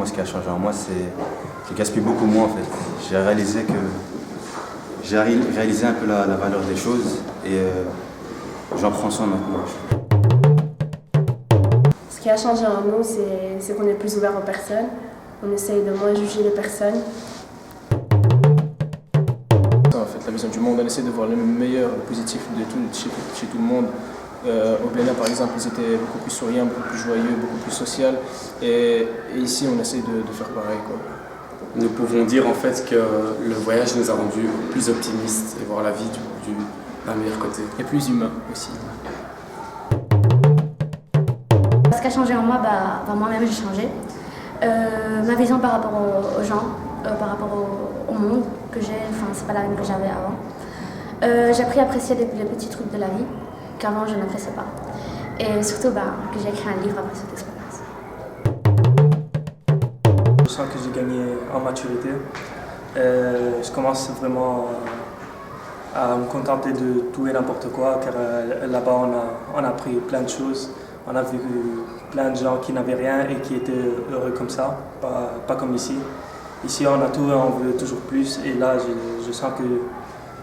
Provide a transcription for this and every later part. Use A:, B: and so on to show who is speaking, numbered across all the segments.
A: moi, ce qui a changé en moi, c'est que je gaspille beaucoup moins, en fait. J'ai réalisé un peu la valeur des choses et j'en prends soin maintenant.
B: Ce qui a changé en nous, c'est qu'on est plus ouvert aux personnes. On essaye de moins juger les personnes.
C: En fait, la vision du monde, on essaie de voir le meilleur, le positif de chez tout le monde. Au Bénin, par exemple, ils étaient beaucoup plus souriants, beaucoup plus joyeux, beaucoup plus social. Et ici, on essaie de faire pareil, quoi.
D: Nous pouvons dire en fait que le voyage nous a rendus plus optimistes et voir la vie d'un meilleur côté.
C: Et plus humain aussi.
E: Ce qui a changé en moi, moi-même j'ai changé. Ma vision par rapport aux gens, par rapport au monde que j'ai, c'est pas la même que j'avais avant. J'ai appris à apprécier les petits trucs de la vie qu'avant je n'appréciais pas. Et surtout que j'ai écrit un livre après cette expérience.
F: Je sens que j'ai gagné en maturité. Je commence vraiment à me contenter de tout et n'importe quoi, car là-bas on a appris plein de choses. On a vu plein de gens qui n'avaient rien et qui étaient heureux comme ça, pas comme ici. Ici on a tout et on veut toujours plus, et là je sens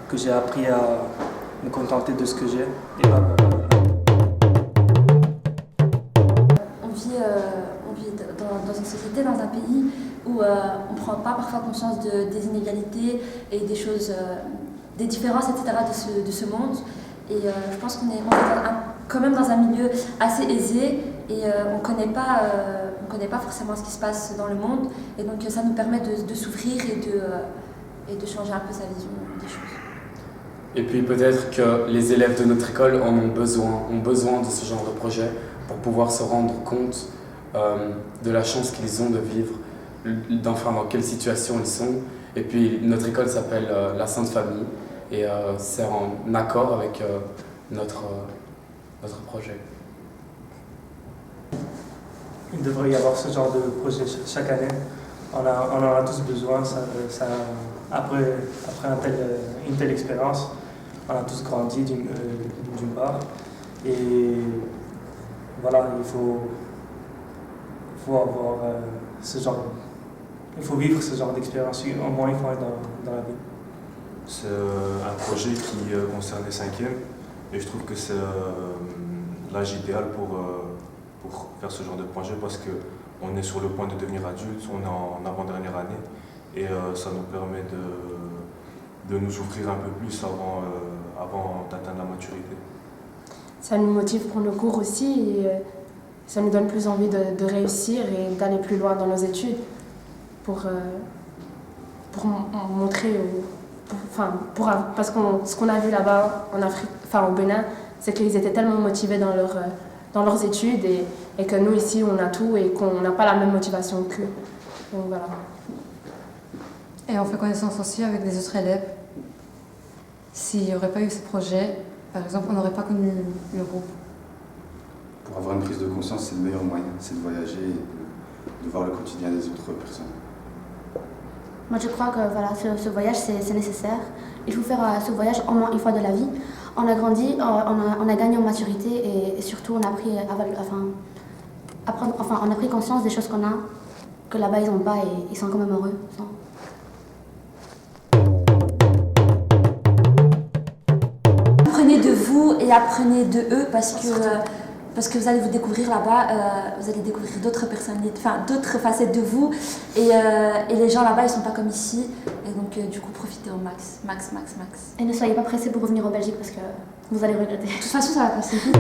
F: que j'ai appris à me contenter de ce que j'ai.
G: On vit dans une société, dans un pays où on ne prend pas parfois conscience des inégalités et des choses, des différences, etc. de ce monde. Et je pense qu'on est quand même dans un milieu assez aisé et on ne connaît pas forcément ce qui se passe dans le monde. Et donc ça nous permet de s'ouvrir et de changer un peu sa vision des choses.
D: Et puis peut-être que les élèves de notre école ont besoin de ce genre de projet pour pouvoir se rendre compte de la chance qu'ils ont de vivre, dans quelle situation ils sont. Et puis notre école s'appelle la Sainte Famille et c'est en accord avec notre projet.
F: Il devrait y avoir ce genre de projet chaque année. On en a tous besoin. Après une telle expérience, on a tous grandi d'une part. Et voilà, il faut avoir il faut vivre ce genre d'expérience au moins une fois dans la vie.
H: C'est un projet qui concerne les 5e et je trouve que c'est l'âge idéal pour faire ce genre de projet parce qu'on est sur le point de devenir adulte, on est en avant-dernière année et ça nous permet de nous ouvrir un peu plus avant d'atteindre la maturité.
B: Ça nous motive pour nos cours aussi et ça nous donne plus envie de réussir et d'aller plus loin dans nos études pour montrer, parce que ce qu'on a vu là-bas en Afrique, au Bénin, c'est qu'ils étaient tellement motivés dans leurs études et que nous ici on a tout et qu'on n'a pas la même motivation qu'eux. Donc voilà.
I: Et on fait connaissance aussi avec des autres élèves. S'il n'y aurait pas eu ce projet, par exemple, on n'aurait pas connu le groupe.
A: Pour avoir une prise de conscience, c'est le meilleur moyen, c'est de voyager et de voir le quotidien des autres personnes.
E: Moi je crois que ce voyage c'est nécessaire. Il faut faire ce voyage au moins une fois de la vie. On a grandi, on a gagné en maturité et surtout on a pris, on a pris conscience des choses qu'on a, que là-bas ils n'ont pas et ils sont quand même heureux.
G: Apprenez de vous et apprenez de eux parce que vous allez vous découvrir là-bas, vous allez découvrir d'autres personnalités, d'autres facettes de vous et les gens là-bas ils sont pas comme ici et donc du coup profitez au max.
E: Et ne soyez pas pressés pour revenir en Belgique parce que vous allez regretter.
G: De toute façon ça va passer vite.